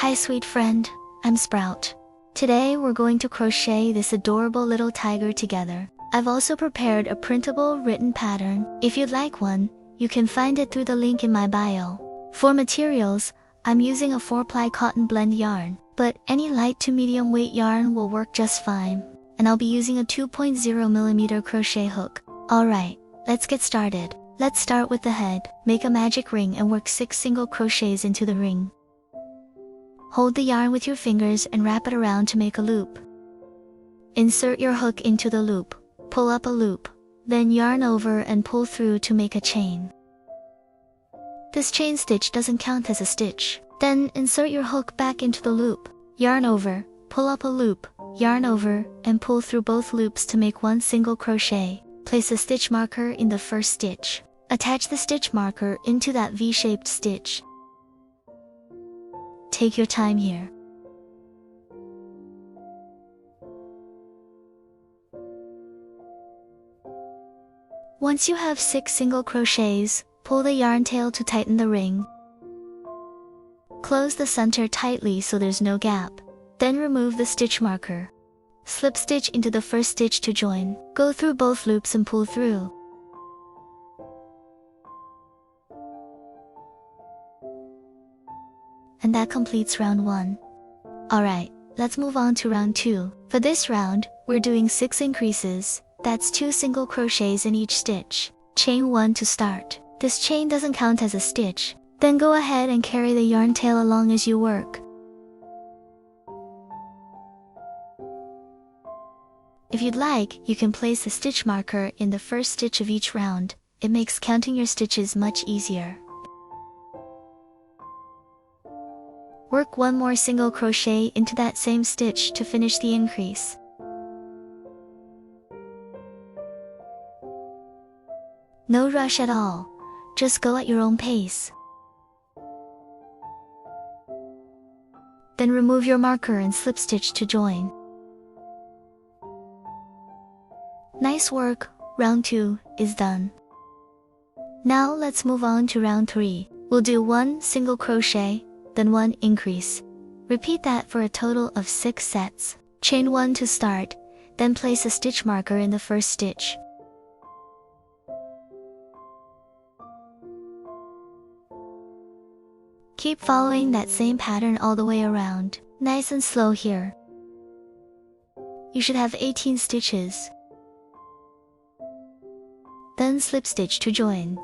Hi sweet friend, I'm Sprout. Today we're going to crochet this adorable little tiger together. I've also prepared a printable written pattern. If you'd like one, you can find it through the link in my bio. For materials, I'm using a 4-ply cotton blend yarn, but any light to medium weight yarn will work just fine. And I'll be using a 2.0mm crochet hook. Alright, let's get started. Let's start with the head. Make a magic ring and work 6 single crochets into the ring. Hold the yarn with your fingers and wrap it around to make a loop. Insert your hook into the loop, pull up a loop, then yarn over and pull through to make a chain. This chain stitch doesn't count as a stitch. Then insert your hook back into the loop, yarn over, pull up a loop, yarn over, and pull through both loops to make 1 single crochet. Place a stitch marker in the first stitch. Attach the stitch marker into that V-shaped stitch. Take your time here. Once you have 6 single crochets, pull the yarn tail to tighten the ring. Close the center tightly so there's no gap. Then remove the stitch marker. Slip stitch into the first stitch to join. Go through both loops and pull through. And that completes round 1. Alright, let's move on to round 2. For this round, we're doing 6 increases. That's 2 single crochets in each stitch. Chain 1 to start. This chain doesn't count as a stitch. Then go ahead and carry the yarn tail along as you work. If you'd like, you can place a stitch marker in the first stitch of each round. It makes counting your stitches much easier. Work 1 more single crochet into that same stitch to finish the increase. No rush at all, just go at your own pace. Then remove your marker and slip stitch to join. Nice work, round 2 is done. Now let's move on to round 3. We'll do 1 single crochet, then 1 increase. Repeat that for a total of 6 sets. Chain 1 to start, then place a stitch marker in the first stitch. Keep following that same pattern all the way around. Nice and slow here. You should have 18 stitches. Then slip stitch to join.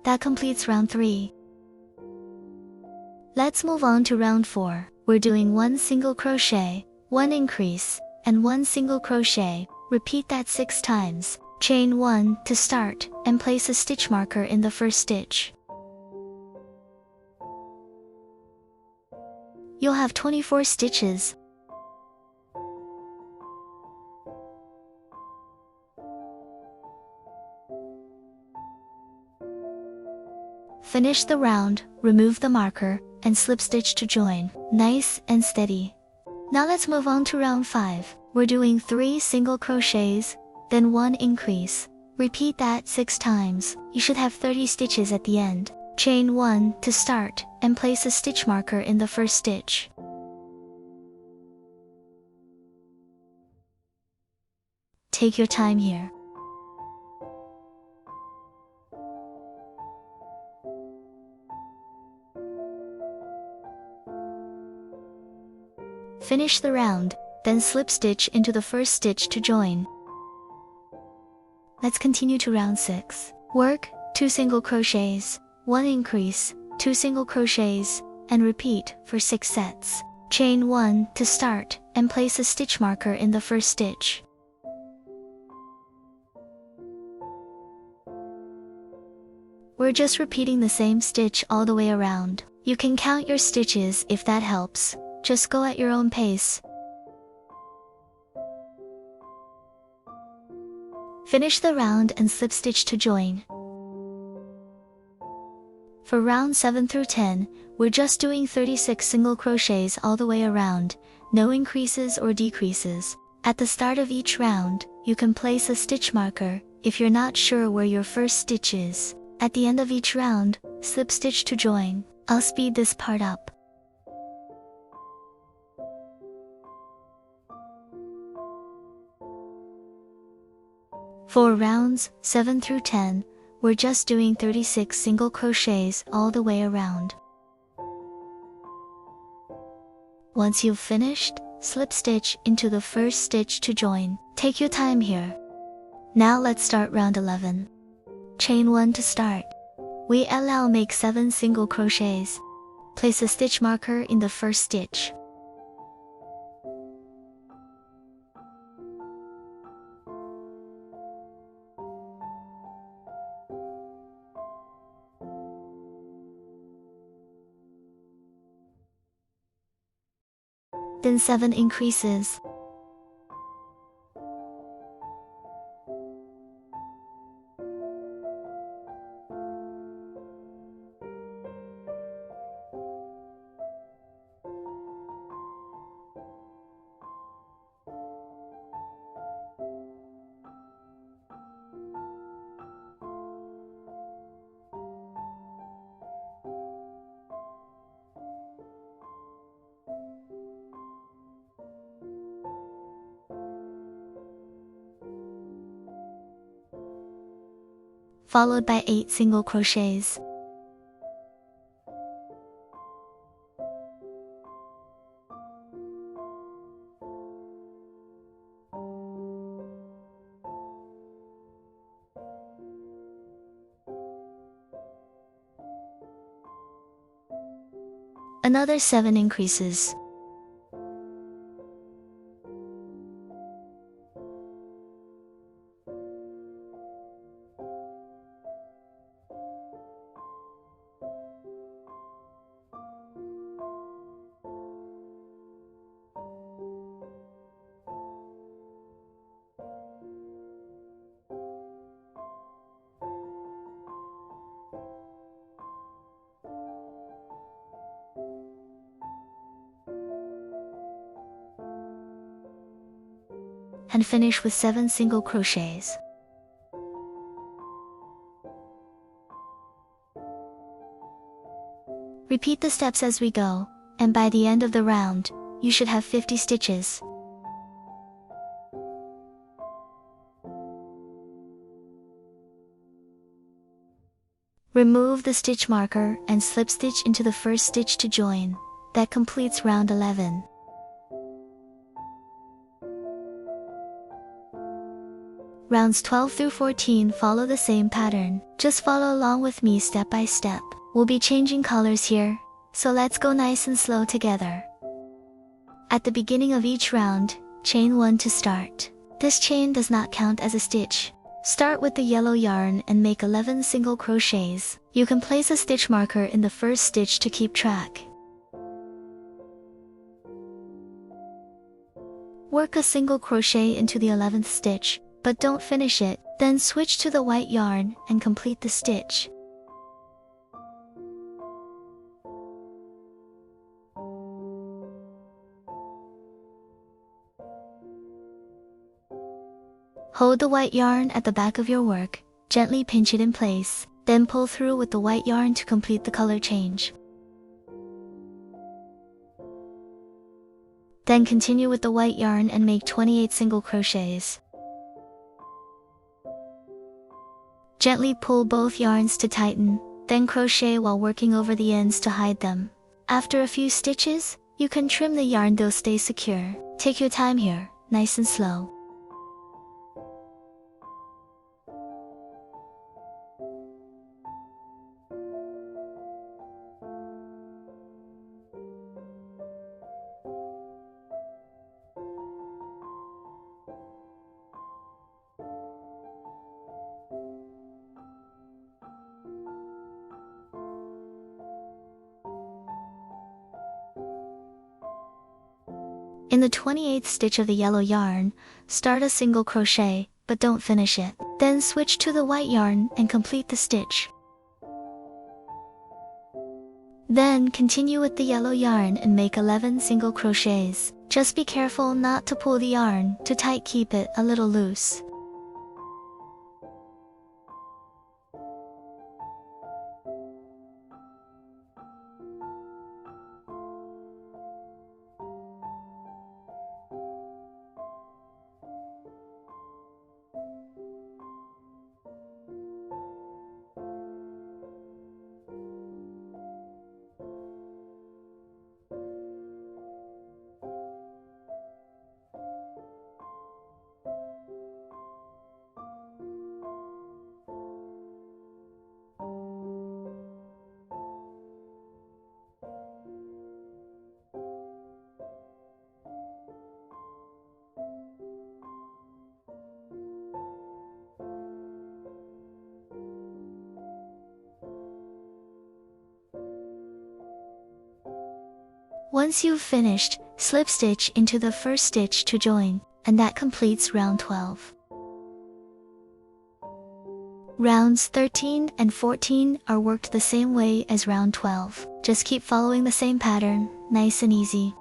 That completes round 3. Let's move on to round 4. We're doing 1 single crochet, 1 increase, and 1 single crochet. Repeat that 6 times. Chain 1 to start, and place a stitch marker in the first stitch. You'll have 24 stitches. Finish the round, remove the marker, and slip stitch to join. Nice and steady. Now let's move on to round 5. We're doing 3 single crochets, then 1 increase. Repeat that 6 times. You should have 30 stitches at the end. Chain 1 to start, and place a stitch marker in the first stitch. Take your time here. Finish the round, then slip stitch into the first stitch to join. Let's continue to round 6. Work 2 single crochets, 1 increase, 2 single crochets, and repeat for 6 sets. Chain 1 to start, and place a stitch marker in the first stitch. We're just repeating the same stitch all the way around. You can count your stitches if that helps. Just go at your own pace. Finish the round and slip stitch to join. For round 7 through 10, we're just doing 36 single crochets all the way around, no increases or decreases. At the start of each round, you can place a stitch marker if you're not sure where your first stitch is. At the end of each round, slip stitch to join. I'll speed this part up. For rounds 7 through 10, we're just doing 36 single crochets all the way around. Once you've finished, slip stitch into the first stitch to join. Take your time here. Now let's start round 11. Chain 1 to start. We allow make 7 single crochets. Place a stitch marker in the first stitch. Then 7 increases. Followed by 8 single crochets. Another 7 increases. And finish with 7 single crochets. Repeat the steps as we go, and by the end of the round, you should have 50 stitches. Remove the stitch marker and slip stitch into the first stitch to join. That completes round 11. Rounds 12 through 14 follow the same pattern. Just follow along with me step by step. We'll be changing colors here, so let's go nice and slow together. At the beginning of each round, chain 1 to start. This chain does not count as a stitch. Start with the yellow yarn and make 11 single crochets. You can place a stitch marker in the first stitch to keep track. Work a single crochet into the 11th stitch, but don't finish it. Then switch to the white yarn and complete the stitch. Hold the white yarn at the back of your work, gently pinch it in place, then pull through with the white yarn to complete the color change. Then continue with the white yarn and make 28 single crochets. Gently pull both yarns to tighten, then crochet while working over the ends to hide them. After a few stitches, you can trim the yarn to stay secure. Take your time here, nice and slow. In the 28th stitch of the yellow yarn, start a single crochet, but don't finish it. Then switch to the white yarn and complete the stitch. Then continue with the yellow yarn and make 11 single crochets. Just be careful not to pull the yarn too tight, keep it a little loose. Once you've finished, slip stitch into the first stitch to join, and that completes round 12. Rounds 13 and 14 are worked the same way as round 12. Just keep following the same pattern, nice and easy.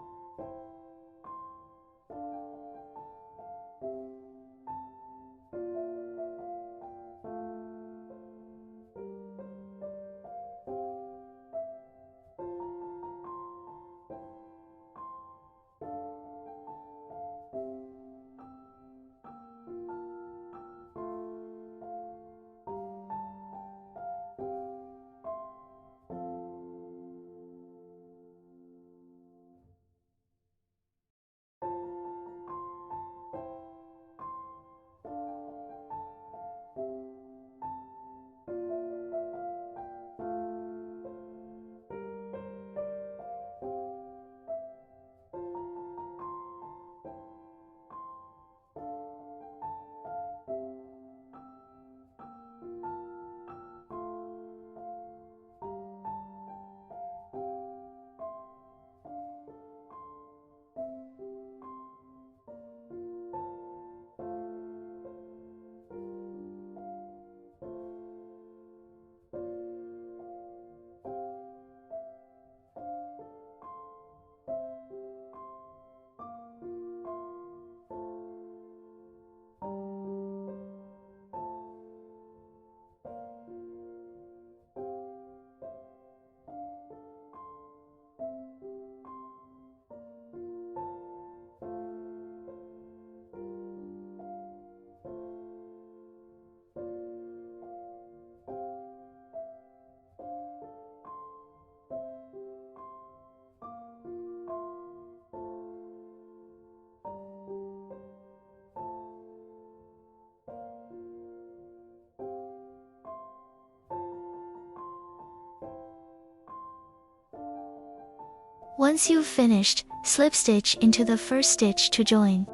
Once you've finished, slip stitch into the first stitch to join,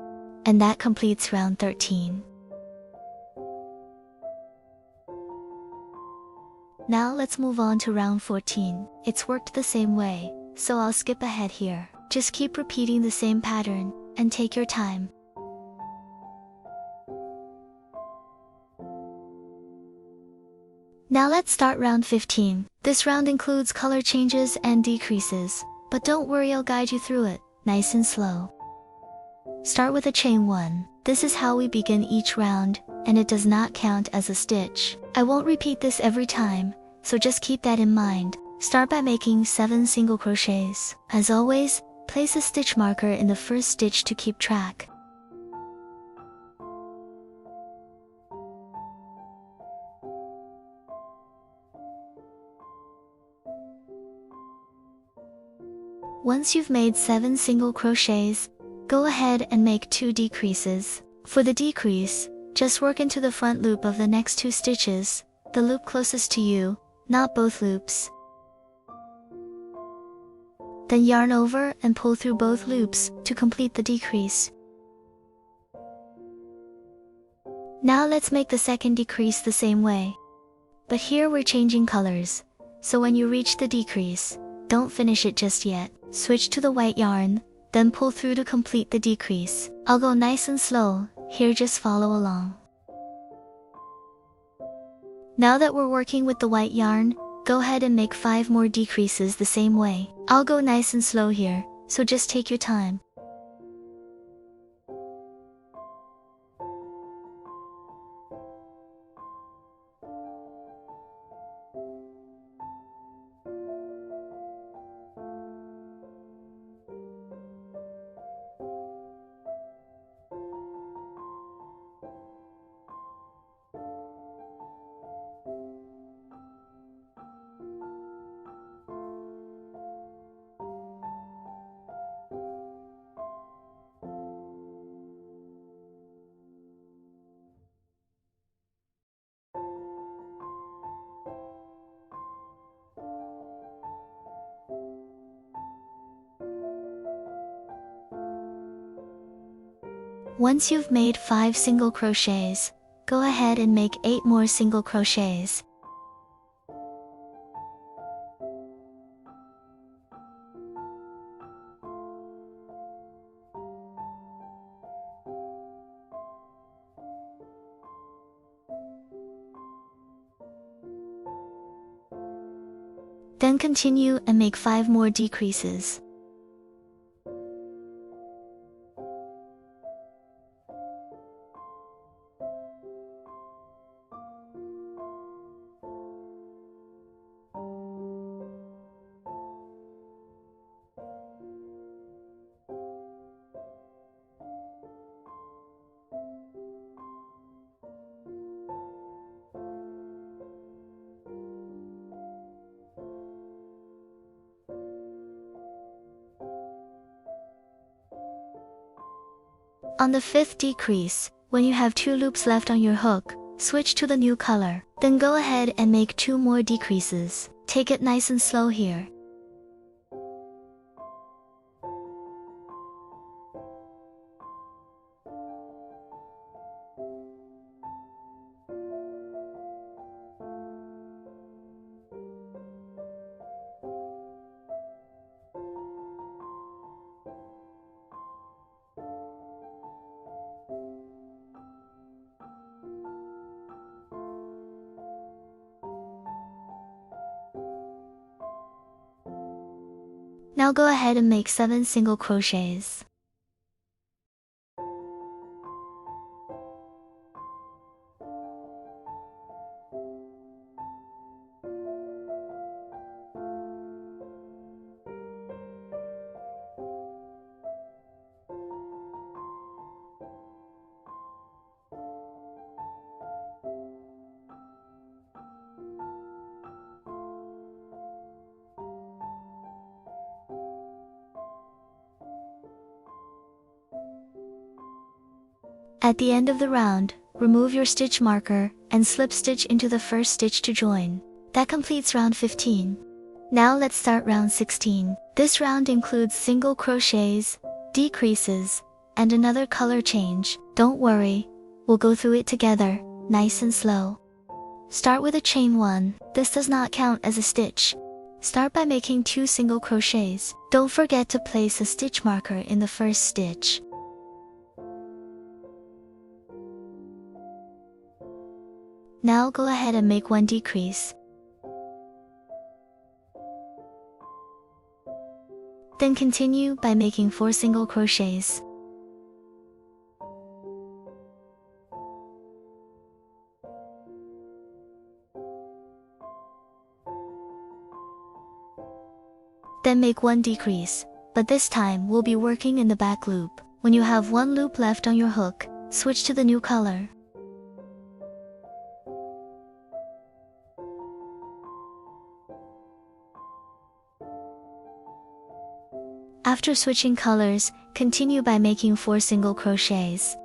and that completes round 13. Now let's move on to round 14. It's worked the same way, so I'll skip ahead here. Just keep repeating the same pattern, and take your time. Now let's start round 15. This round includes color changes and decreases, but don't worry, I'll guide you through it, nice and slow. Start with a chain 1. This is how we begin each round, and it does not count as a stitch. I won't repeat this every time, so just keep that in mind. Start by making 7 single crochets. As always, place a stitch marker in the first stitch to keep track. Once you've made 7 single crochets, go ahead and make 2 decreases. For the decrease, just work into the front loop of the next 2 stitches, the loop closest to you, not both loops. Then yarn over and pull through both loops to complete the decrease. Now let's make the second decrease the same way. But here we're changing colors, so when you reach the decrease, don't finish it just yet. Switch to the white yarn, then pull through to complete the decrease. I'll go nice and slow, here just follow along. Now that we're working with the white yarn, go ahead and make 5 more decreases the same way. I'll go nice and slow here, so just take your time. Once you've made 5 single crochets, go ahead and make 8 more single crochets. Then continue and make 5 more decreases. On the 5th decrease, when you have 2 loops left on your hook, switch to the new color. Then go ahead and make 2 more decreases. Take it nice and slow here. Now go ahead and make 7 single crochets. At the end of the round, remove your stitch marker and slip stitch into the first stitch to join. That completes round 15. Now let's start round 16. This round includes single crochets, decreases, and another color change. Don't worry, we'll go through it together, nice and slow. Start with a chain 1. This does not count as a stitch. Start by making 2 single crochets. Don't forget to place a stitch marker in the first stitch. Now go ahead and make 1 decrease. Then continue by making 4 single crochets. Then make 1 decrease, but this time we'll be working in the back loop. When you have 1 loop left on your hook, switch to the new color. After switching colors, continue by making 4 single crochets.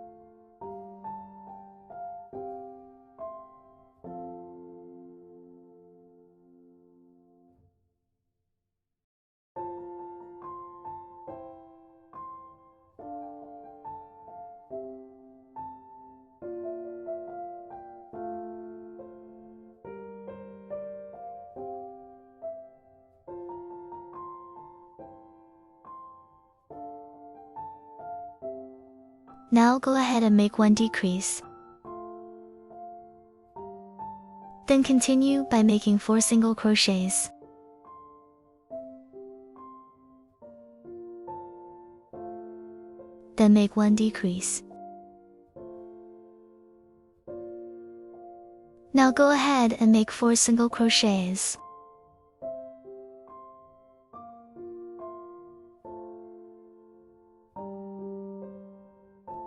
Now go ahead and make 1 decrease. Then continue by making 4 single crochets. Then make 1 decrease. Now go ahead and make 4 single crochets.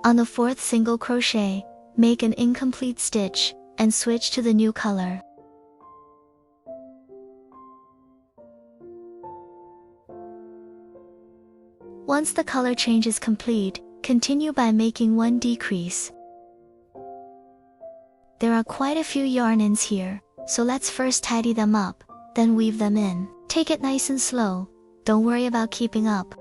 On the 4th single crochet, make an incomplete stitch and switch to the new color. Once the color change is complete, continue by making 1 decrease. There are quite a few yarn ends here, so let's first tidy them up, then weave them in. Take it nice and slow, don't worry about keeping up.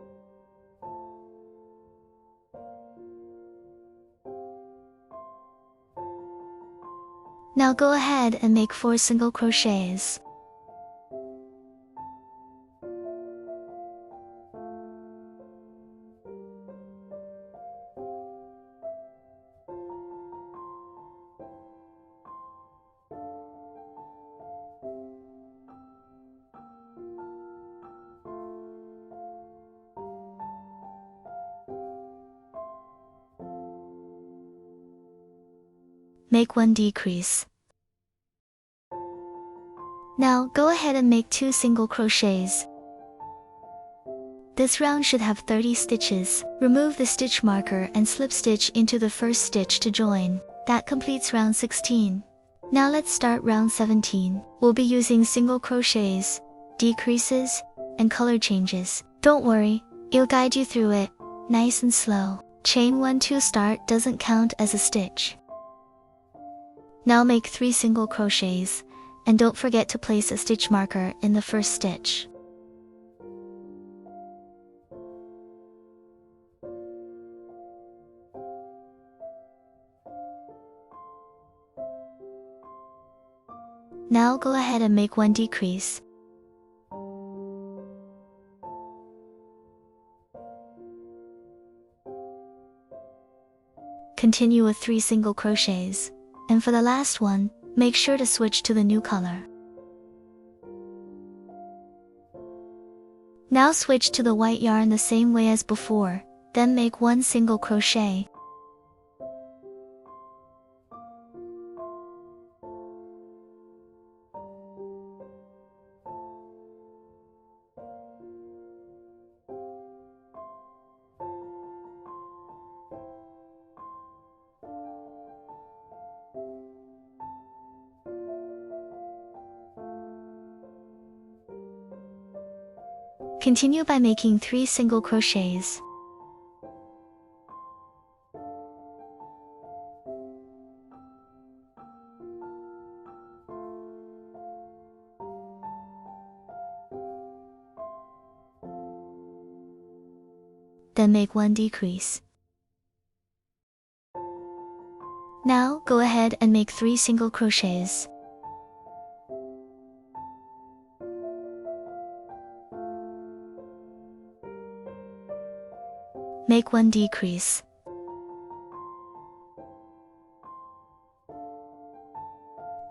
Now go ahead and make 4 single crochets. make 1 decrease. Now go ahead and make 2 single crochets. This round should have 30 stitches. Remove the stitch marker and slip stitch into the first stitch to join. That completes round 16. Now let's start round 17. We'll be using single crochets, decreases, and color changes. Don't worry, it'll guide you through it, nice and slow. Chain 1 to start doesn't count as a stitch. Now make 3 single crochets, and don't forget to place a stitch marker in the first stitch. Now go ahead and make 1 decrease. Continue with 3 single crochets, and for the last one, make sure to switch to the new color. Now switch to the white yarn the same way as before, then make 1 single crochet. Continue by making 3 single crochets. Then make 1 decrease. Now go ahead and make 3 single crochets. Make 1 decrease.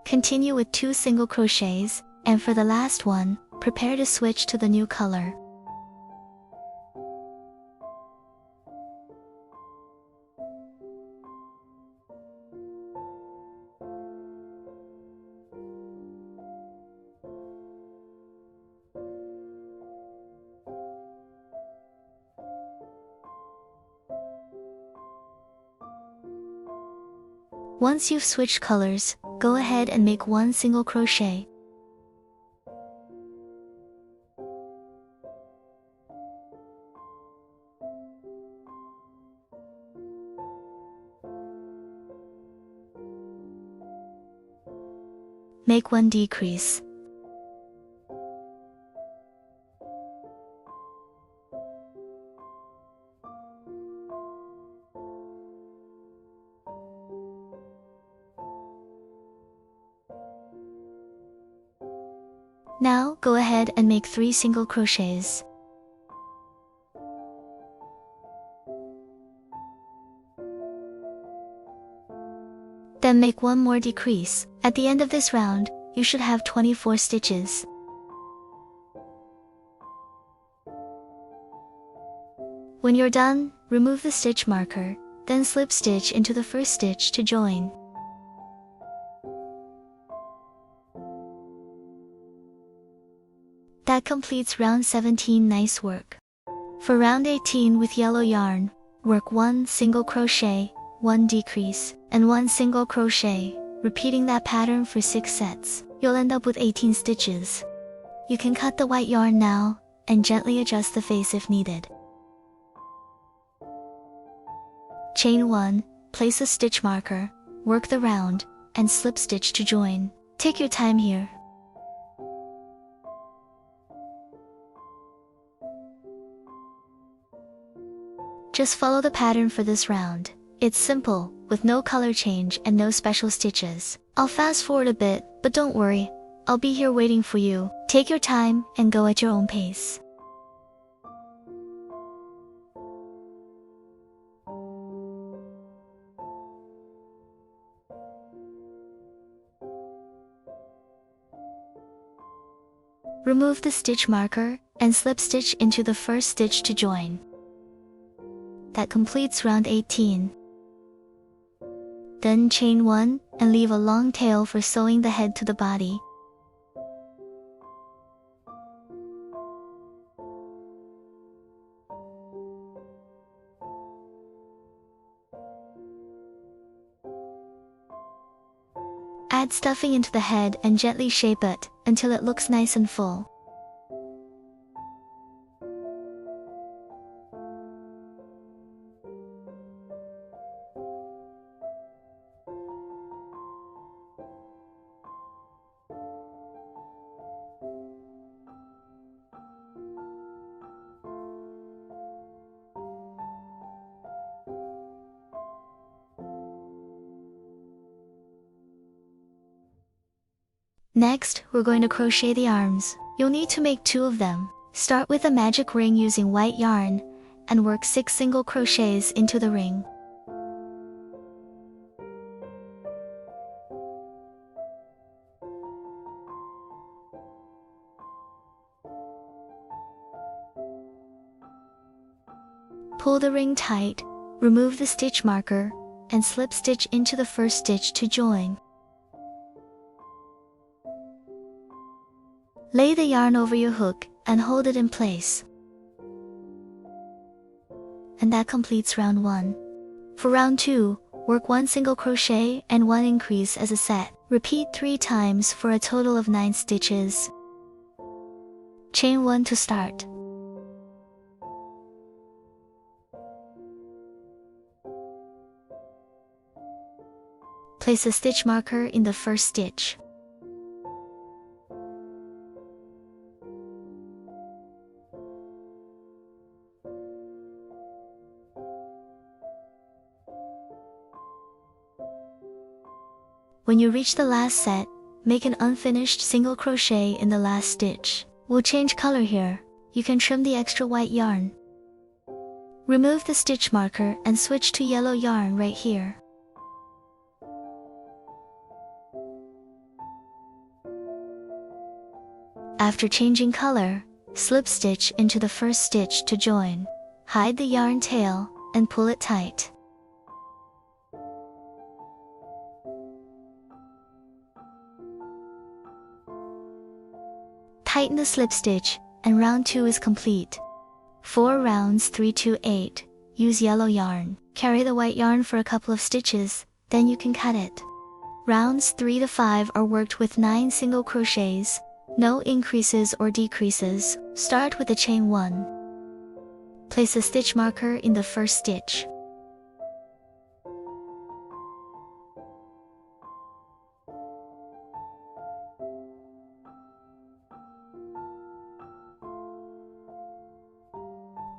Continue with 2 single crochets, and for the last one, prepare to switch to the new color. Once you've switched colors, go ahead and make 1 single crochet. Make 1 decrease. Now go ahead and make 3 single crochets. Then make 1 more decrease. At the end of this round, you should have 24 stitches. When you're done, remove the stitch marker, then slip stitch into the first stitch to join. That completes round 17. Nice work. For round 18 with yellow yarn, work 1 single crochet, 1 decrease, and 1 single crochet, repeating that pattern for 6 sets. You'll end up with 18 stitches. You can cut the white yarn now, and gently adjust the face if needed. Chain 1, place a stitch marker, work the round, and slip stitch to join. Take your time here. Just follow the pattern for this round. It's simple, with no color change and no special stitches. I'll fast forward a bit, but don't worry, I'll be here waiting for you. Take your time and go at your own pace. Remove the stitch marker and slip stitch into the first stitch to join. That completes round 18. Then chain 1 and leave a long tail for sewing the head to the body. Add stuffing into the head and gently shape it until it looks nice and full. Next, we're going to crochet the arms. You'll need to make 2 of them. Start with a magic ring using white yarn and work 6 single crochets into the ring. Pull the ring tight, remove the stitch marker, and slip stitch into the first stitch to join. Lay the yarn over your hook and hold it in place. And that completes round 1. For round 2, work 1 single crochet and 1 increase as a set. Repeat 3 times for a total of 9 stitches. Chain 1 to start. Place a stitch marker in the first stitch. When you reach the last set, make an unfinished single crochet in the last stitch. We'll change color here. You can trim the extra white yarn. Remove the stitch marker and switch to yellow yarn right here. After changing color, slip stitch into the first stitch to join. Hide the yarn tail and pull it tight. Tighten the slip stitch, and round 2 is complete. 4 rounds 3 to 8. Use yellow yarn. Carry the white yarn for a couple of stitches, then you can cut it. Rounds 3 to 5 are worked with 9 single crochets. No increases or decreases. Start with the chain 1. Place a stitch marker in the first stitch.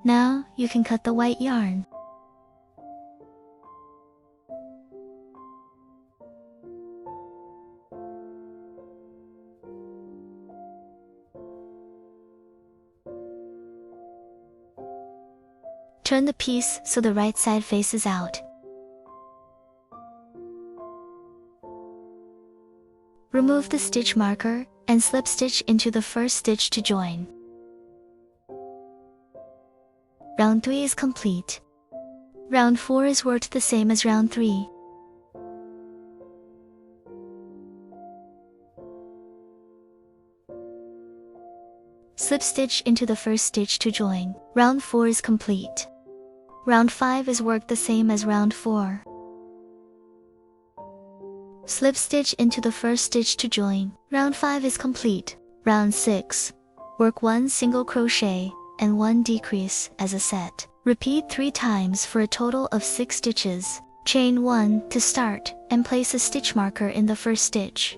Now, you can cut the white yarn. Turn the piece so the right side faces out. Remove the stitch marker and slip stitch into the first stitch to join. Round 3 is complete. Round 4 is worked the same as round 3. Slip stitch into the first stitch to join. Round 4 is complete. Round 5 is worked the same as round 4. Slip stitch into the first stitch to join. Round 5 is complete. Round 6. Work 1 single crochet and 1 decrease as a set. Repeat 3 times for a total of 6 stitches. Chain 1 to start and place a stitch marker in the first stitch.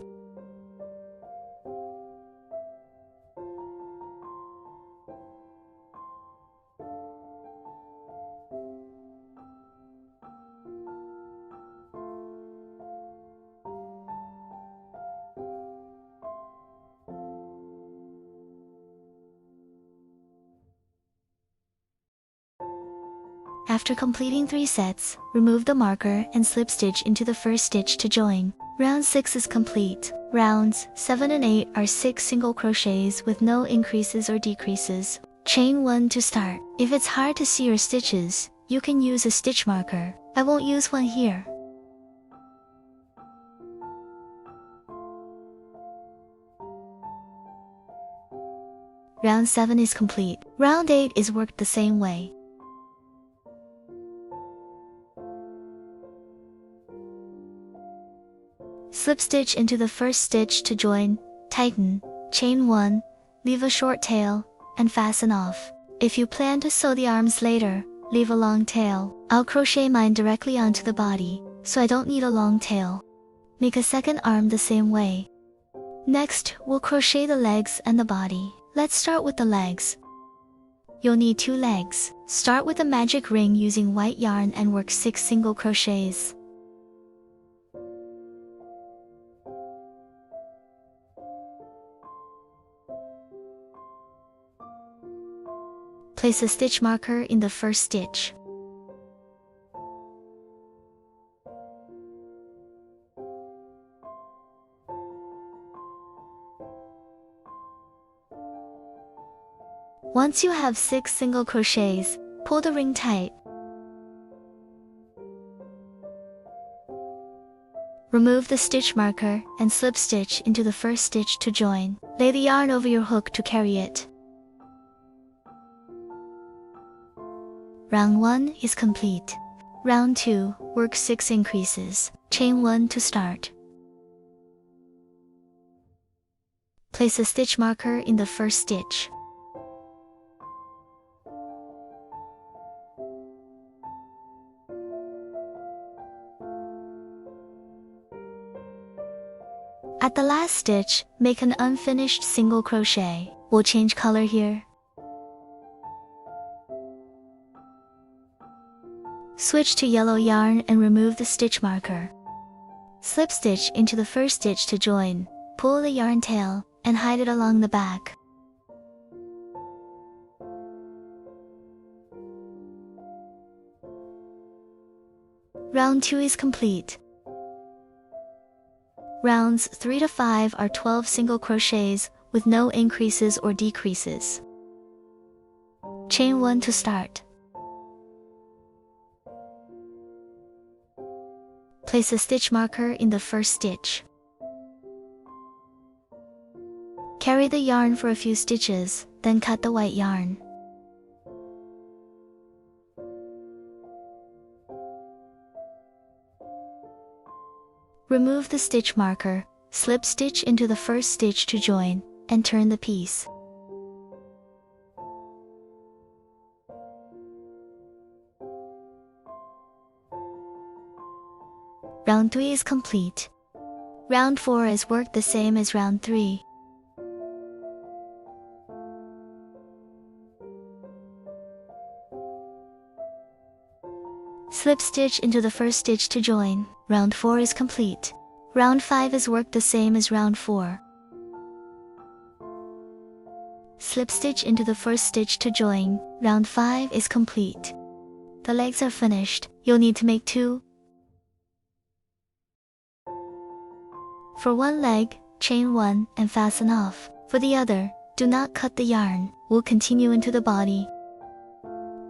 After completing 3 sets, remove the marker and slip stitch into the first stitch to join. Round 6 is complete. Rounds 7 and 8 are 6 single crochets with no increases or decreases. Chain 1 to start. If it's hard to see your stitches, you can use a stitch marker. I won't use one here. Round 7 is complete. Round 8 is worked the same way. Slip stitch into the first stitch to join, tighten, chain 1, leave a short tail, and fasten off. If you plan to sew the arms later, leave a long tail. I'll crochet mine directly onto the body, so I don't need a long tail. Make a second arm the same way. Next, we'll crochet the legs and the body. Let's start with the legs. You'll need 2 legs. Start with a magic ring using white yarn and work 6 single crochets. Place a stitch marker in the first stitch. Once you have 6 single crochets, pull the ring tight. Remove the stitch marker and slip stitch into the first stitch to join. Lay the yarn over your hook to carry it. Round 1 is complete. Round 2, work 6 increases. Chain 1 to start. Place a stitch marker in the first stitch. At the last stitch, make an unfinished single crochet. We'll change color here. Switch to yellow yarn and remove the stitch marker. Slip stitch into the first stitch to join, pull the yarn tail, and hide it along the back. Round 2 is complete. Rounds 3 to 5 are 12 single crochets with no increases or decreases. Chain 1 to start. Place a stitch marker in the first stitch. Carry the yarn for a few stitches, then cut the white yarn. Remove the stitch marker, slip stitch into the first stitch to join, and turn the piece. Round 3 is complete. Round 4 is worked the same as round 3. Slip stitch into the first stitch to join. Round 4 is complete. Round 5 is worked the same as round 4. Slip stitch into the first stitch to join. Round 5 is complete. The legs are finished. You'll need to make 2. For one leg, chain 1 and fasten off. For the other, do not cut the yarn. We'll continue into the body.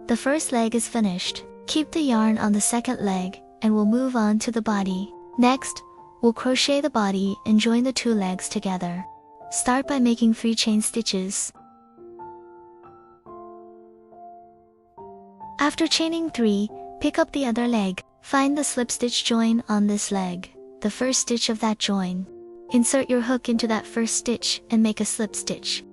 The first leg is finished. Keep the yarn on the second leg, and we'll move on to the body. Next, we'll crochet the body and join the 2 legs together. Start by making 3 chain stitches. After chaining 3, pick up the other leg. Find the slip stitch join on this leg, the first stitch of that join. Insert your hook into that first stitch and make a slip stitch.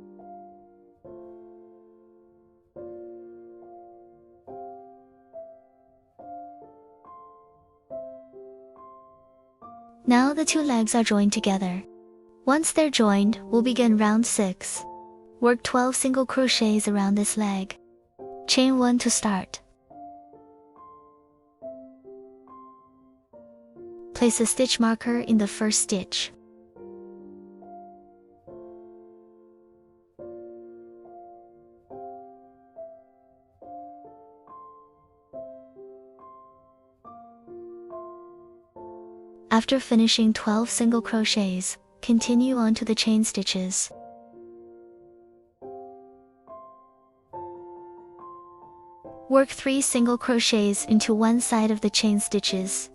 Now the 2 legs are joined together. Once they're joined, we'll begin round 6. Work 12 single crochets around this leg. Chain 1 to start. Place a stitch marker in the first stitch. After finishing 12 single crochets, continue on to the chain stitches. Work 3 single crochets into one side of the chain stitches.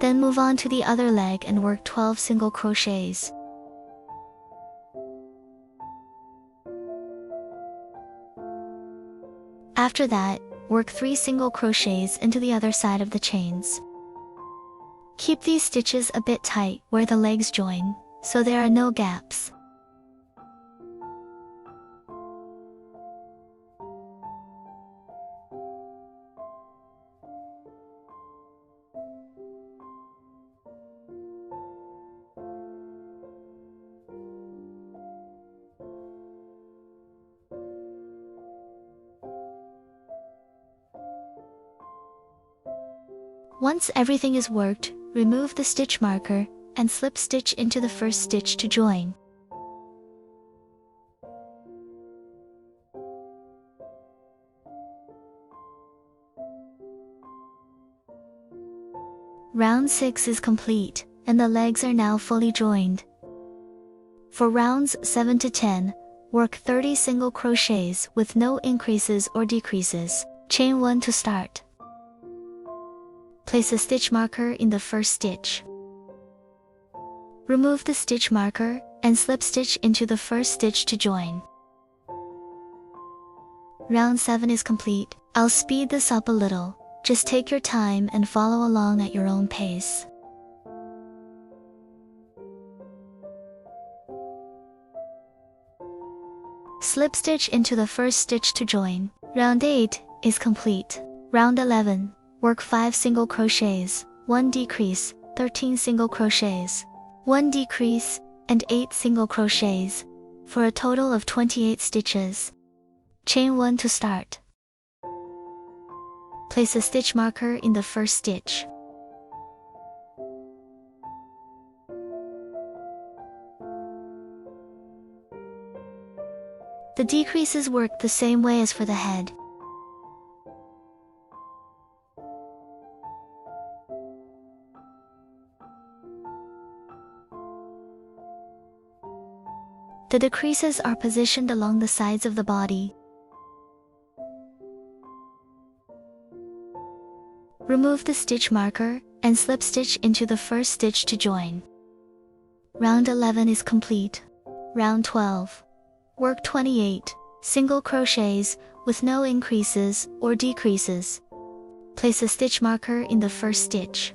Then move on to the other leg and work 12 single crochets. After that, work 3 single crochets into the other side of the chains. Keep these stitches a bit tight where the legs join, so there are no gaps. Once everything is worked, remove the stitch marker and slip stitch into the first stitch to join. Round 6 is complete, and the legs are now fully joined. For rounds 7 to 10, work 30 single crochets with no increases or decreases. Chain 1 to start. Place a stitch marker in the first stitch. Remove the stitch marker and slip stitch into the first stitch to join. Round 7 is complete. I'll speed this up a little. Just take your time and follow along at your own pace. Slip stitch into the first stitch to join. Round 8 is complete. Round 11. Work 5 single crochets, 1 decrease, 13 single crochets, 1 decrease, and 8 single crochets, for a total of 28 stitches. Chain 1 to start. Place a stitch marker in the first stitch. The decreases work the same way as for the head. The decreases are positioned along the sides of the body. Remove the stitch marker and slip stitch into the first stitch to join. Round 11 is complete. Round 12. Work 28 single crochets with no increases or decreases. Place a stitch marker in the first stitch.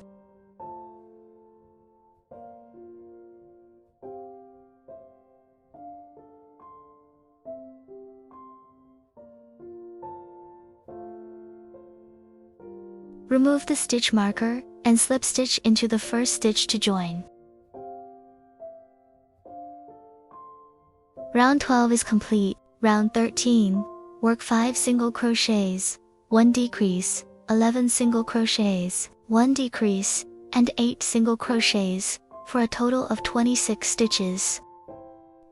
Remove the stitch marker and slip stitch into the first stitch to join. Round 12 is complete. Round 13. Work 5 single crochets, 1 decrease, 11 single crochets, 1 decrease, and 8 single crochets, for a total of 26 stitches.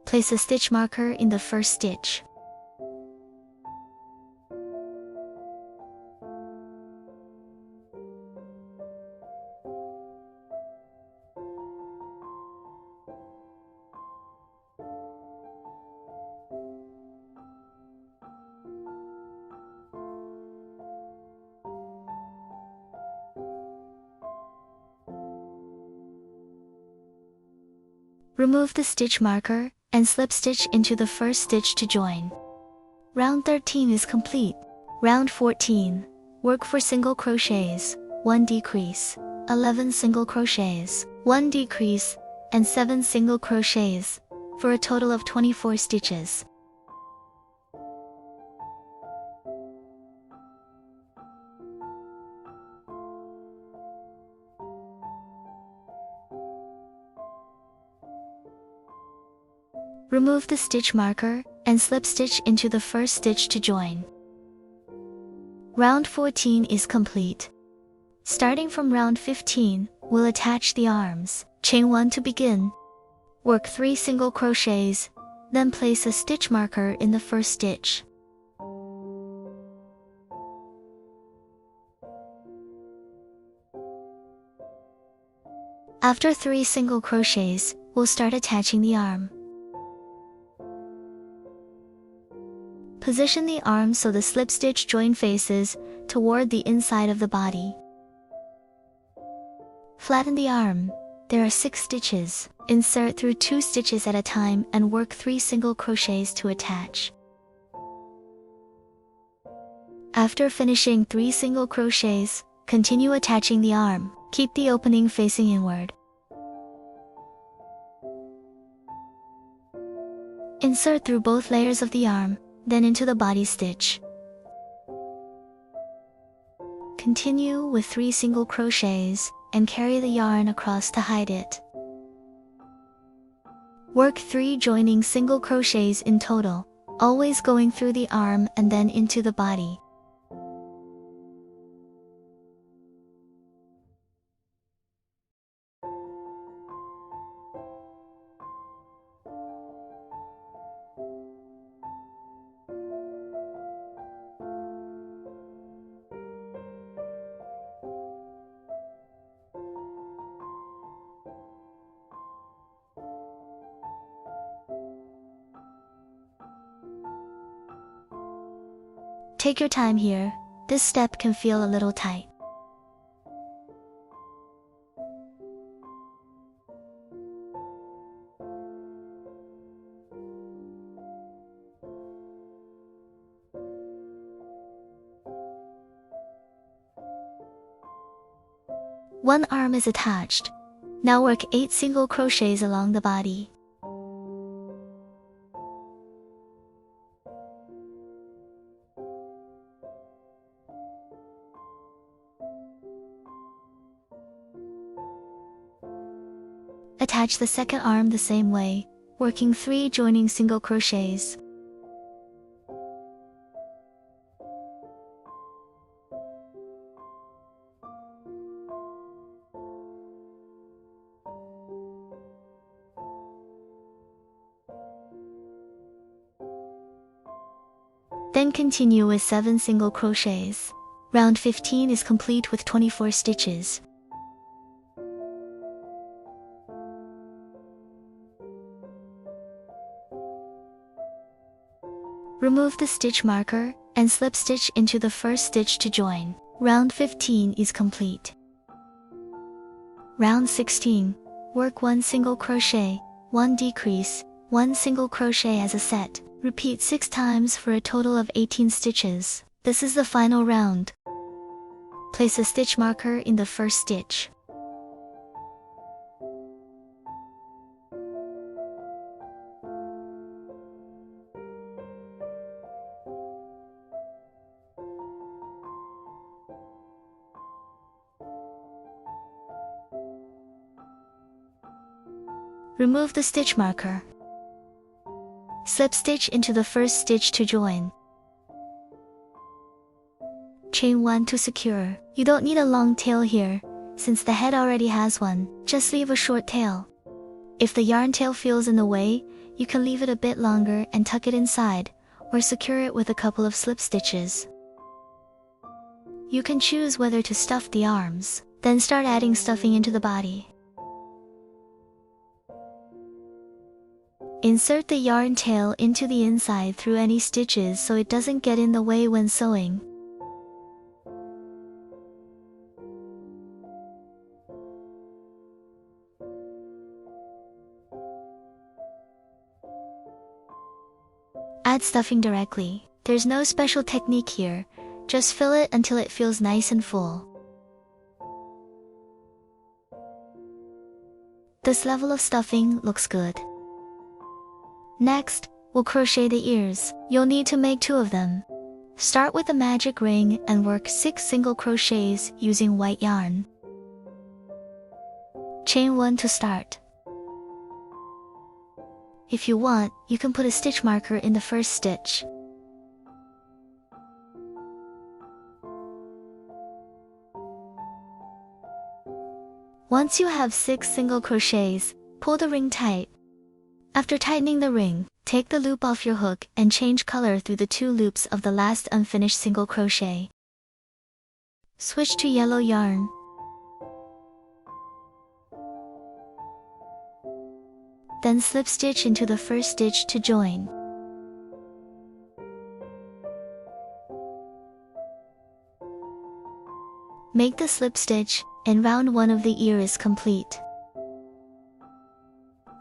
Place a stitch marker in the first stitch. Remove the stitch marker and slip stitch into the first stitch to join. Round 13 is complete. Round 14. Work 4 single crochets, 1 decrease, 11 single crochets, 1 decrease, and 7 single crochets, for a total of 24 stitches. Remove the stitch marker and slip stitch into the first stitch to join. Round 14 is complete. Starting from round 15, we'll attach the arms. Chain 1 to begin. Work 3 single crochets, then place a stitch marker in the first stitch. After 3 single crochets, we'll start attaching the arm. Position the arm so the slip stitch join faces toward the inside of the body. flatten the arm. There are 6 stitches. Insert through 2 stitches at a time and work 3 single crochets to attach. After finishing 3 single crochets, continue attaching the arm. Keep the opening facing inward. Insert through both layers of the arm, then into the body stitch. Continue with 3 single crochets and carry the yarn across to hide it. Work 3 joining single crochets in total, always going through the arm and then into the body. Take your time here, this step can feel a little tight. One arm is attached. Now work 8 single crochets along the body. Attach the second arm the same way, working 3 joining single crochets. Then continue with 7 single crochets. Round 15 is complete with 24 stitches. Remove the stitch marker and slip stitch into the first stitch to join. Round 15 is complete. Round 16, work 1 single crochet, 1 decrease, 1 single crochet as a set. Repeat 6 times for a total of 18 stitches. This is the final round. Place a stitch marker in the first stitch. Remove the stitch marker. Slip stitch into the first stitch to join. Chain 1 to secure. You don't need a long tail here, since the head already has one. Just leave a short tail. If the yarn tail feels in the way, you can leave it a bit longer and tuck it inside, or secure it with a couple of slip stitches. You can choose whether to stuff the arms, then start adding stuffing into the body. Insert the yarn tail into the inside through any stitches so it doesn't get in the way when sewing. Add stuffing directly. There's no special technique here, just fill it until it feels nice and full. This level of stuffing looks good. Next, we'll crochet the ears. You'll need to make 2 of them. Start with a magic ring and work 6 single crochets using white yarn. Chain 1 to start. If you want, you can put a stitch marker in the first stitch. Once you have 6 single crochets, pull the ring tight. After tightening the ring, take the loop off your hook and change color through the 2 loops of the last unfinished single crochet. Switch to yellow yarn. Then slip stitch into the first stitch to join. Make the slip stitch, and round 1 of the ear is complete.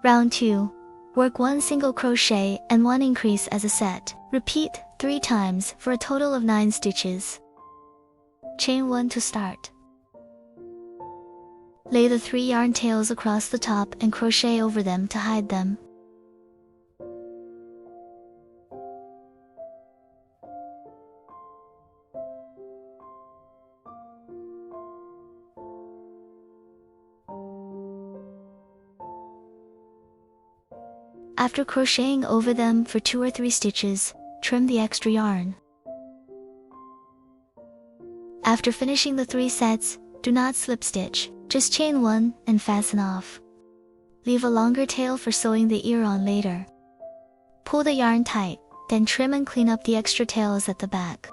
Round 2. Work 1 single crochet and 1 increase as a set. Repeat 3 times for a total of 9 stitches. Chain 1 to start. Lay the 3 yarn tails across the top and crochet over them to hide them. After crocheting over them for 2 or 3 stitches, trim the extra yarn. After finishing the 3 sets, do not slip stitch, just chain 1 and fasten off. Leave a longer tail for sewing the ear on later. Pull the yarn tight, then trim and clean up the extra tails at the back.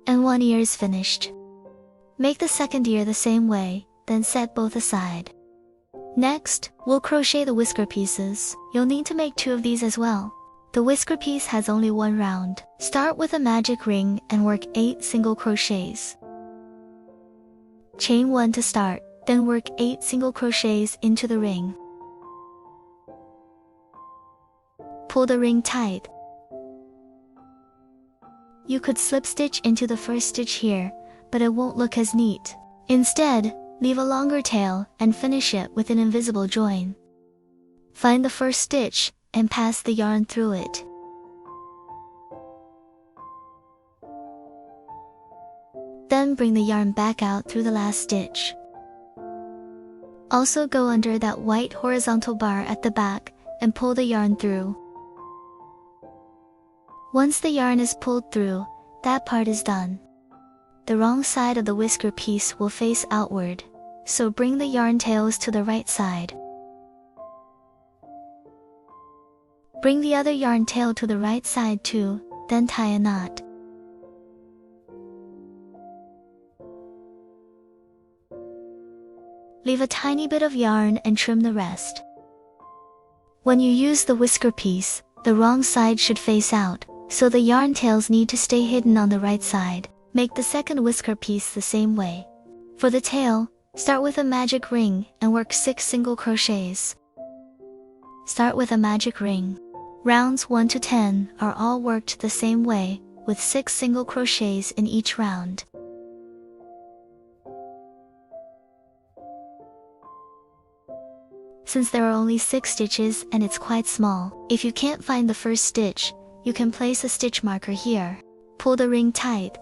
And 1 ear is finished. Make the second ear the same way, then set both aside. Next, we'll crochet the whisker pieces. You'll need to make 2 of these as well. The whisker piece has only 1 round. Start with a magic ring and work 8 single crochets. Chain 1 to start, then work 8 single crochets into the ring. Pull the ring tight. You could slip stitch into the first stitch here, but it won't look as neat. Instead, leave a longer tail and finish it with an invisible join. Find the first stitch and pass the yarn through it. Then bring the yarn back out through the last stitch. Also go under that white horizontal bar at the back and pull the yarn through. Once the yarn is pulled through, that part is done. The wrong side of the whisker piece will face outward, so bring the yarn tails to the right side. Bring the other yarn tail to the right side too, then tie a knot. Leave a tiny bit of yarn and trim the rest. When you use the whisker piece, the wrong side should face out, so the yarn tails need to stay hidden on the right side. Make the second whisker piece the same way. For the tail, start with a magic ring and work 6 single crochets. Start with a magic ring. Rounds 1 to 10 are all worked the same way, with 6 single crochets in each round. Since there are only 6 stitches and it's quite small, if you can't find the first stitch, you can place a stitch marker here. Pull the ring tight.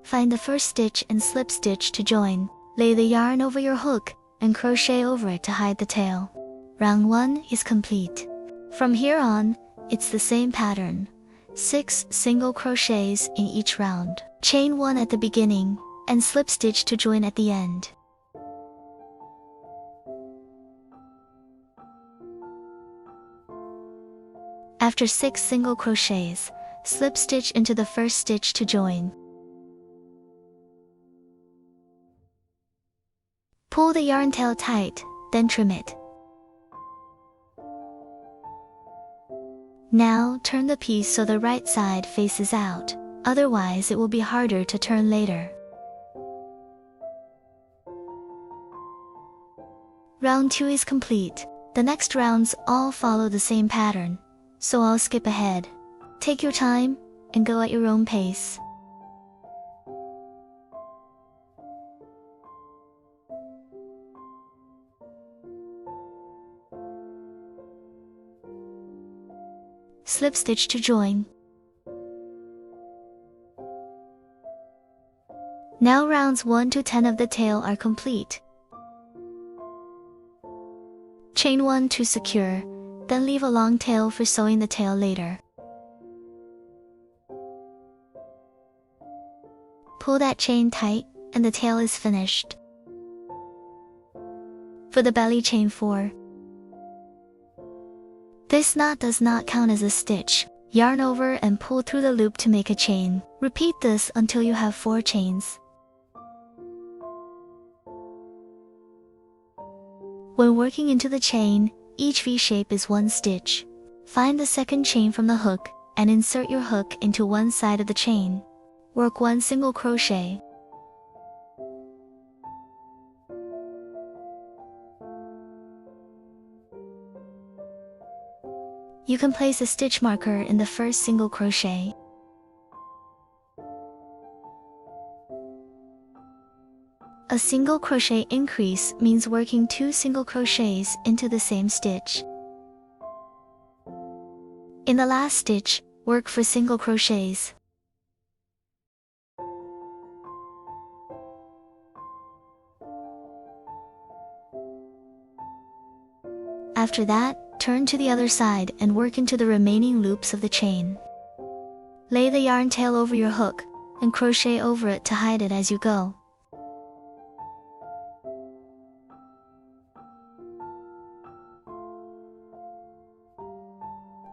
Find the first stitch and slip stitch to join. Lay the yarn over your hook and crochet over it to hide the tail. Round 1 is complete. From here on, it's the same pattern. 6 single crochets in each round. Chain 1 at the beginning and slip stitch to join at the end. After 6 single crochets, slip stitch into the first stitch to join. Pull the yarn tail tight, then trim it. Now turn the piece so the right side faces out, otherwise it will be harder to turn later. Round 2 is complete. The next rounds all follow the same pattern, so I'll skip ahead. Take your time and go at your own pace. Slip stitch to join. Now rounds 1 to 10 of the tail are complete. Chain 1 to secure, then leave a long tail for sewing the tail later. Pull that chain tight and the tail is finished. For the belly, chain 4. This knot does not count as a stitch. Yarn over and pull through the loop to make a chain. Repeat this until you have 4 chains. When working into the chain, each V shape is 1 stitch. Find the second chain from the hook and insert your hook into one side of the chain. work 1 single crochet. You can place a stitch marker in the first single crochet. A single crochet increase means working 2 single crochets into the same stitch. In the last stitch, work for single crochets. After that, turn to the other side and work into the remaining loops of the chain. Lay the yarn tail over your hook and crochet over it to hide it as you go.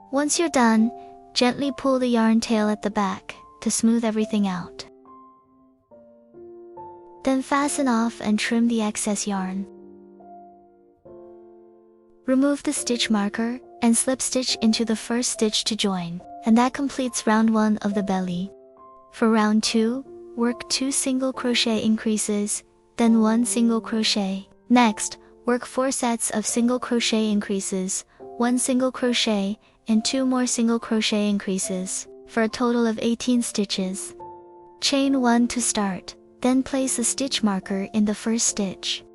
Once you're done, gently pull the yarn tail at the back to smooth everything out. Then fasten off and trim the excess yarn. Remove the stitch marker and slip stitch into the first stitch to join, and that completes round 1 of the belly. For round 2, work 2 single crochet increases, then 1 single crochet. Next, work 4 sets of single crochet increases, 1 single crochet, and 2 more single crochet increases, for a total of 18 stitches. Chain 1 to start, then place a stitch marker in the first stitch.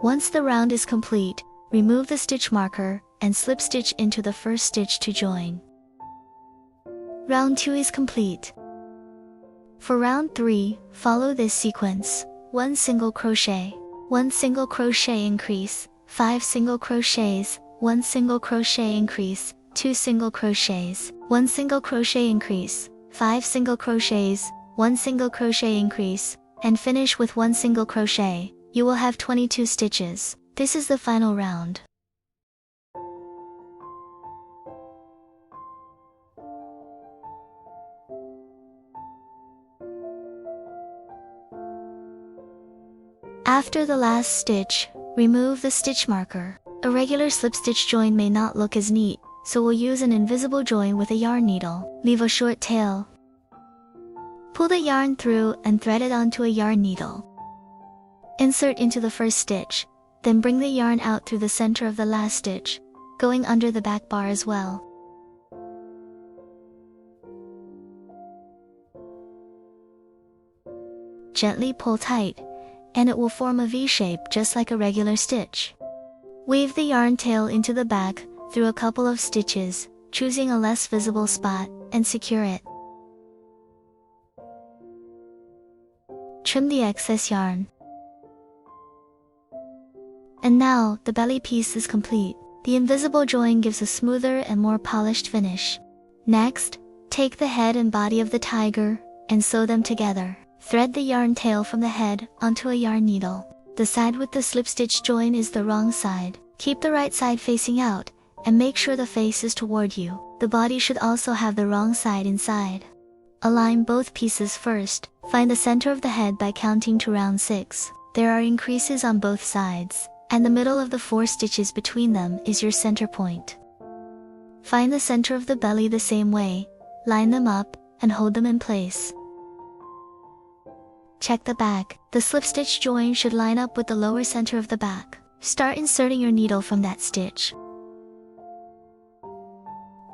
Once the round is complete, remove the stitch marker and slip stitch into the first stitch to join. Round 2 is complete. For round 3, follow this sequence: 1 single crochet, 1 single crochet increase, 5 single crochets, 1 single crochet increase, 2 single crochets, 1 single crochet increase, 5 single crochets, 1 single crochet increase, and finish with 1 single crochet. You will have 22 stitches. This is the final round. After the last stitch, remove the stitch marker. A regular slip stitch join may not look as neat, so we'll use an invisible join with a yarn needle. Leave a short tail. Pull the yarn through and thread it onto a yarn needle. Insert into the first stitch, then bring the yarn out through the center of the last stitch, going under the back bar as well. Gently pull tight, and it will form a V shape just like a regular stitch. Weave the yarn tail into the back through a couple of stitches, choosing a less visible spot, and secure it. Trim the excess yarn. And now, the belly piece is complete. The invisible join gives a smoother and more polished finish. Next, take the head and body of the tiger, and sew them together. Thread the yarn tail from the head onto a yarn needle. The side with the slip stitch join is the wrong side. Keep the right side facing out, and make sure the face is toward you. The body should also have the wrong side inside. Align both pieces first. Find the center of the head by counting to round 6. There are increases on both sides, and the middle of the 4 stitches between them is your center point. Find the center of the belly the same way, line them up, and hold them in place. Check the back. The slip stitch join should line up with the lower center of the back. Start inserting your needle from that stitch.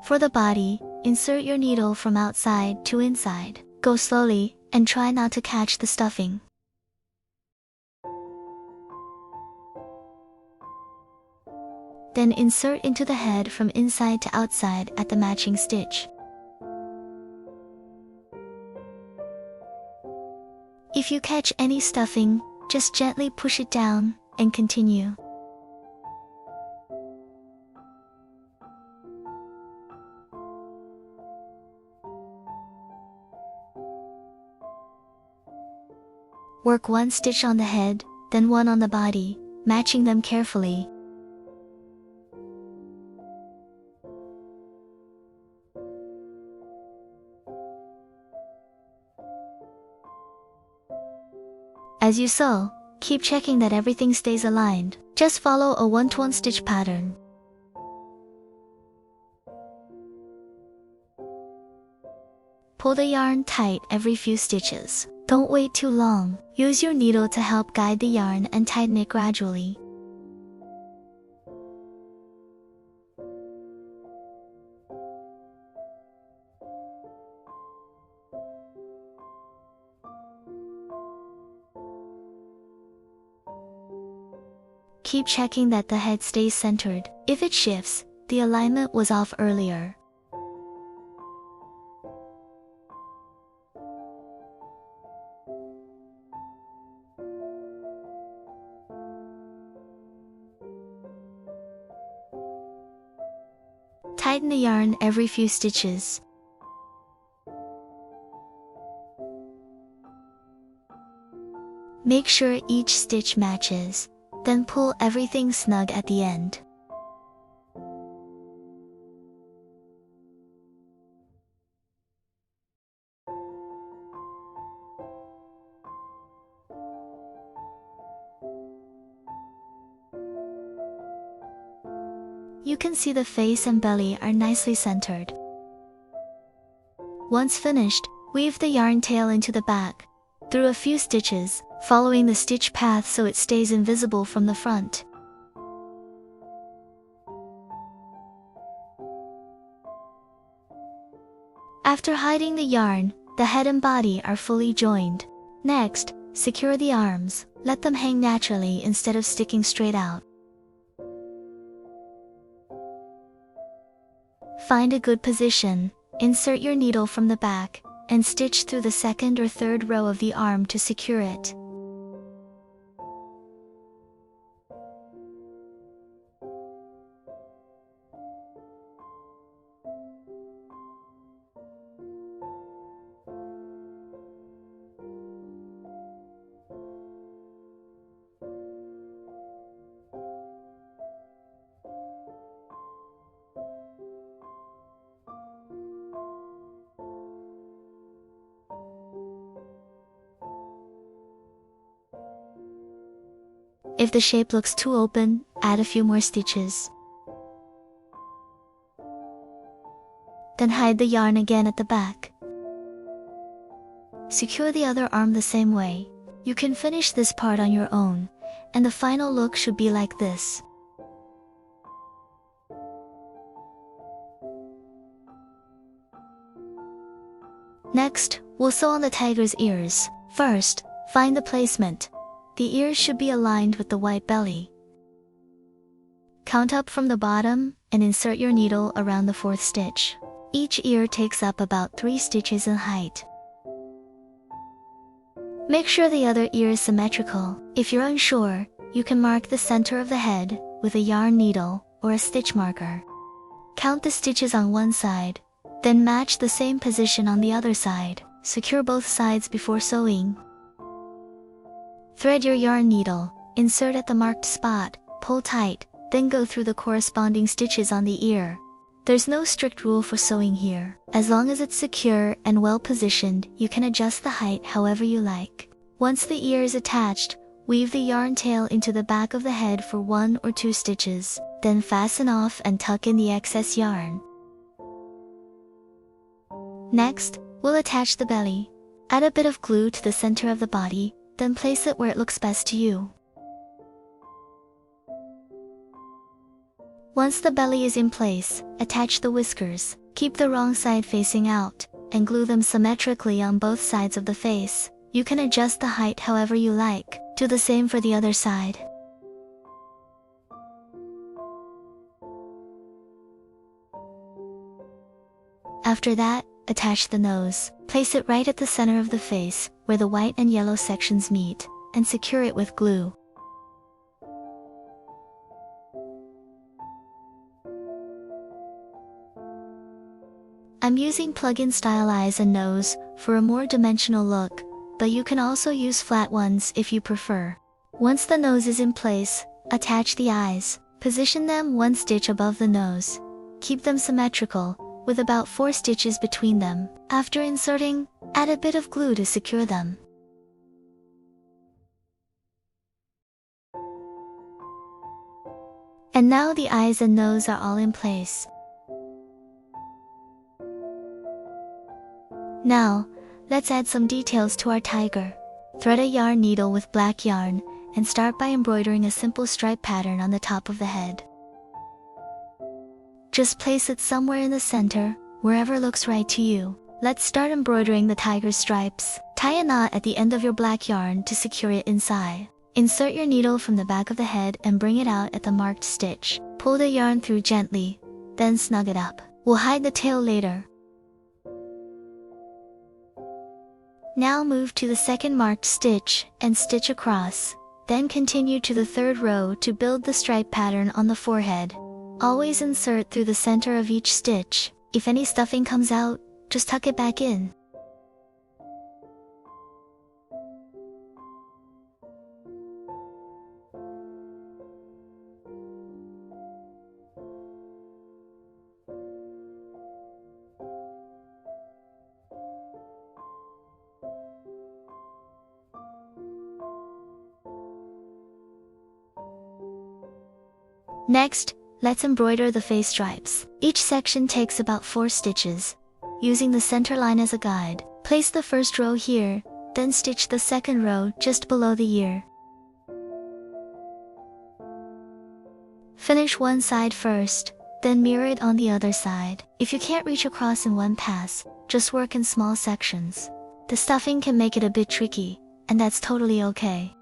For the body, insert your needle from outside to inside. Go slowly, and try not to catch the stuffing. Then insert into the head from inside to outside at the matching stitch. If you catch any stuffing, just gently push it down, and continue. Work 1 stitch on the head, then 1 on the body, matching them carefully. As you sew, keep checking that everything stays aligned. Just follow a 1-to-1 stitch pattern. Pull the yarn tight every few stitches. Don't wait too long. Use your needle to help guide the yarn and tighten it gradually. Keep checking that the head stays centered. If it shifts, the alignment was off earlier. Tighten the yarn every few stitches. Make sure each stitch matches, then pull everything snug at the end. You can see the face and belly are nicely centered. Once finished, weave the yarn tail into the back, through a few stitches, following the stitch path so it stays invisible from the front. After hiding the yarn, the head and body are fully joined. Next, secure the arms. Let them hang naturally instead of sticking straight out. Find a good position, insert your needle from the back, and stitch through the second or third row of the arm to secure it. If the shape looks too open, add a few more stitches. Then hide the yarn again at the back. Secure the other arm the same way. You can finish this part on your own, and the final look should be like this. Next, we'll sew on the tiger's ears. First, find the placement. The ears should be aligned with the white belly. Count up from the bottom and insert your needle around the 4th stitch. Each ear takes up about 3 stitches in height. Make sure the other ear is symmetrical. If you're unsure, you can mark the center of the head with a yarn needle or a stitch marker. Count the stitches on one side, then match the same position on the other side. Secure both sides before sewing. Thread your yarn needle, insert at the marked spot, pull tight, then go through the corresponding stitches on the ear. There's no strict rule for sewing here. As long as it's secure and well positioned, you can adjust the height however you like. Once the ear is attached, weave the yarn tail into the back of the head for 1 or 2 stitches, then fasten off and tuck in the excess yarn. Next, we'll attach the belly. Add a bit of glue to the center of the body, then place it where it looks best to you. Once the belly is in place, attach the whiskers. Keep the wrong side facing out, and glue them symmetrically on both sides of the face. You can adjust the height however you like. Do the same for the other side. After that, attach the nose. Place it right at the center of the face, where the white and yellow sections meet, and secure it with glue. I'm using plug-in style eyes and nose for a more dimensional look, but you can also use flat ones if you prefer. Once the nose is in place, attach the eyes. Position them 1 stitch above the nose. Keep them symmetrical, with about 4 stitches between them. After inserting, add a bit of glue to secure them. And now the eyes and nose are all in place. Now, let's add some details to our tiger. Thread a yarn needle with black yarn, and start by embroidering a simple stripe pattern on the top of the head. Just place it somewhere in the center, wherever looks right to you. Let's start embroidering the tiger's stripes. Tie a knot at the end of your black yarn to secure it inside. Insert your needle from the back of the head and bring it out at the marked stitch. Pull the yarn through gently, then snug it up. We'll hide the tail later. Now move to the second marked stitch and stitch across. Then continue to the third row to build the stripe pattern on the forehead. Always insert through the center of each stitch. If any stuffing comes out, just tuck it back in. Next, let's embroider the face stripes. Each section takes about 4 stitches. Using the center line as a guide, place the first row here, then stitch the second row just below the ear. Finish one side first, then mirror it on the other side. If you can't reach across in one pass, just work in small sections. The stuffing can make it a bit tricky, and that's totally okay.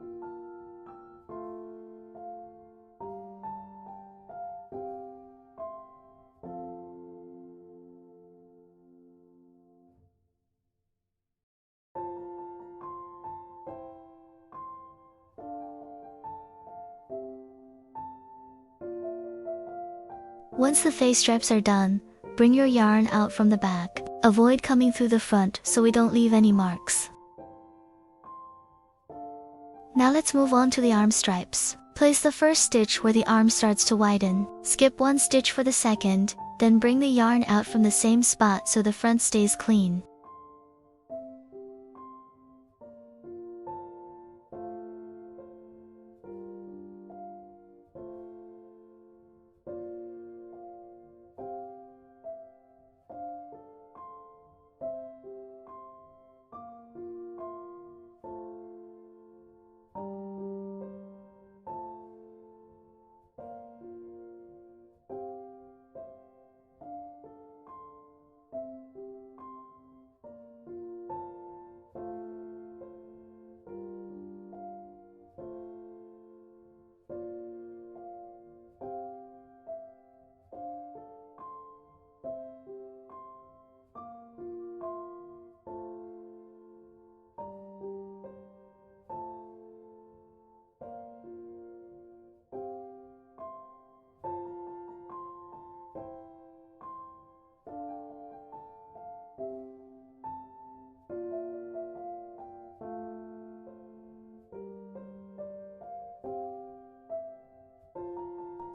Once the face stripes are done, bring your yarn out from the back. Avoid coming through the front so we don't leave any marks. Now let's move on to the arm stripes. Place the first stitch where the arm starts to widen. Skip one stitch for the second, then bring the yarn out from the same spot so the front stays clean.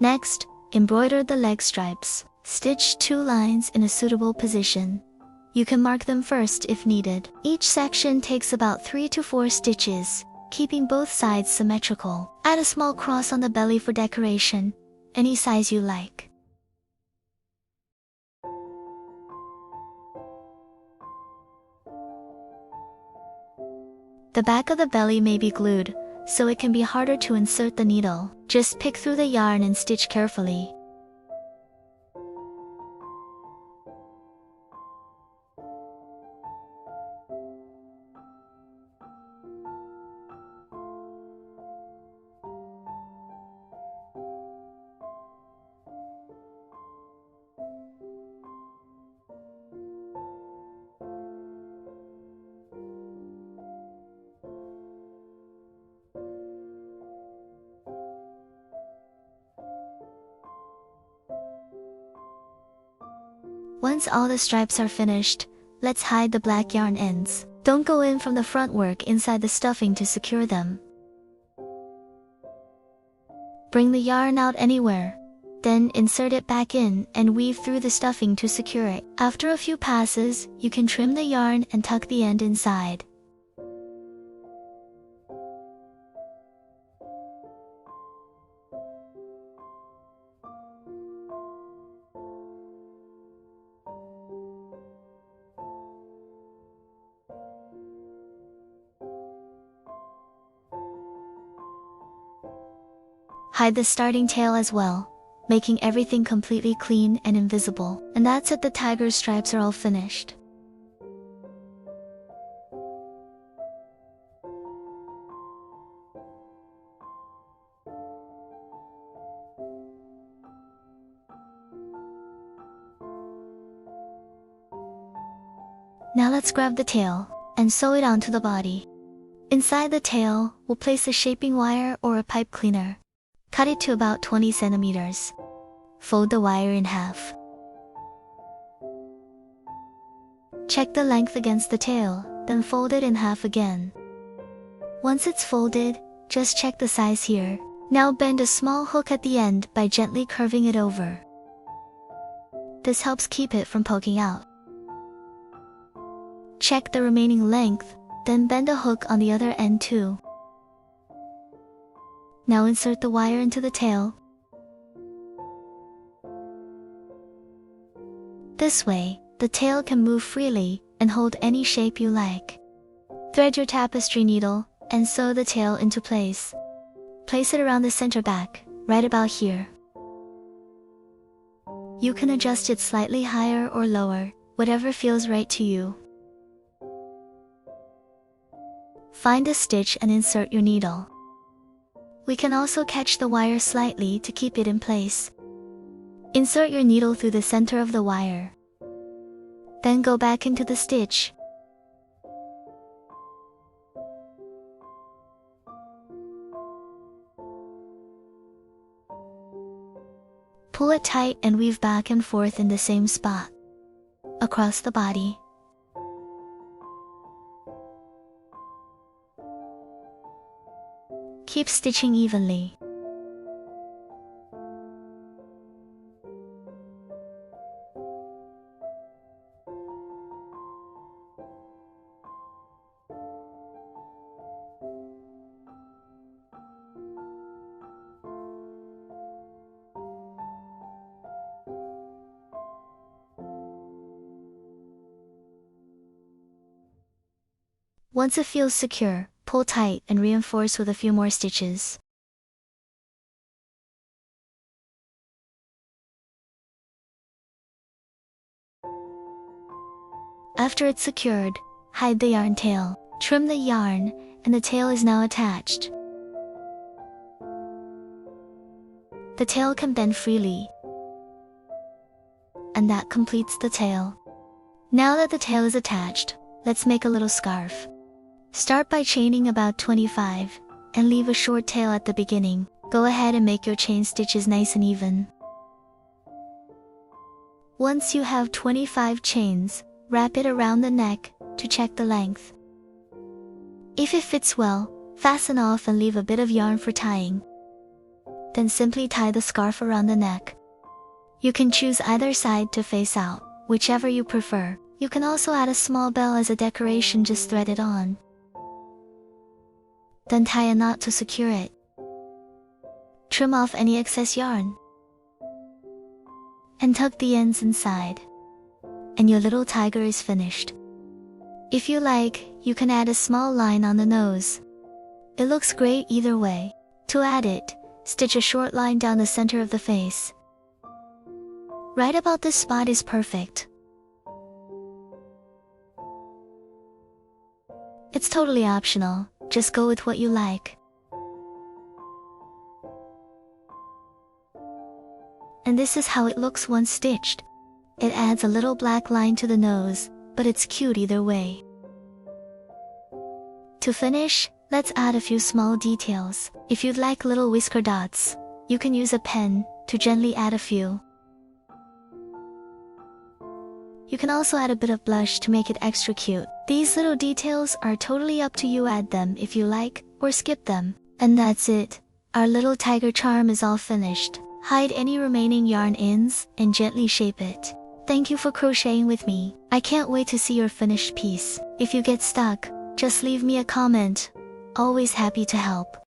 Next, embroider the leg stripes. Stitch 2 lines in a suitable position. You can mark them first if needed. Each section takes about 3 to 4 stitches, keeping both sides symmetrical. Add a small cross on the belly for decoration, any size you like. The back of the belly may be glued, so it can be harder to insert the needle. Just pick through the yarn and stitch carefully. Once all the stripes are finished, let's hide the black yarn ends. Don't go in from the front, work inside the stuffing to secure them. Bring the yarn out anywhere. Then insert it back in and weave through the stuffing to secure it. After a few passes, you can trim the yarn and tuck the end inside. Hide the starting tail as well, making everything completely clean and invisible. And that's it, the tiger's stripes are all finished. Now let's grab the tail and sew it onto the body. Inside the tail, we'll place a shaping wire or a pipe cleaner. Cut it to about 20 centimeters. Fold the wire in half. Check the length against the tail, then fold it in half again. Once it's folded, just check the size here. Now bend a small hook at the end by gently curving it over. This helps keep it from poking out. Check the remaining length, then bend a hook on the other end too. Now insert the wire into the tail. This way, the tail can move freely and hold any shape you like. Thread your tapestry needle and sew the tail into place. Place it around the center back, right about here. You can adjust it slightly higher or lower, whatever feels right to you. Find a stitch and insert your needle. We can also catch the wire slightly to keep it in place. Insert your needle through the center of the wire. Then go back into the stitch. Pull it tight and weave back and forth in the same spot. Across the body. Keep stitching evenly. Once it feels secure, pull tight and reinforce with a few more stitches. After it's secured, hide the yarn tail. Trim the yarn, and the tail is now attached. The tail can bend freely. And that completes the tail. Now that the tail is attached, let's make a little scarf. Start by chaining about 25, and leave a short tail at the beginning. Go ahead and make your chain stitches nice and even. Once you have 25 chains, wrap it around the neck to check the length. If it fits well, fasten off and leave a bit of yarn for tying. Then simply tie the scarf around the neck. You can choose either side to face out, whichever you prefer. You can also add a small bell as a decoration, just thread it on. Then tie a knot to secure it. Trim off any excess yarn. And tuck the ends inside. And your little tiger is finished. If you like, you can add a small line on the nose. It looks great either way. To add it, stitch a short line down the center of the face. Right about this spot is perfect. It's totally optional, just go with what you like. And this is how it looks once stitched. It adds a little black line to the nose, but it's cute either way. To finish, let's add a few small details. If you'd like little whisker dots, you can use a pen to gently add a few. You can also add a bit of blush to make it extra cute. These little details are totally up to you. Add them if you like, or skip them. And that's it. Our little tiger charm is all finished. Hide any remaining yarn ends and gently shape it. Thank you for crocheting with me. I can't wait to see your finished piece. If you get stuck, just leave me a comment. Always happy to help.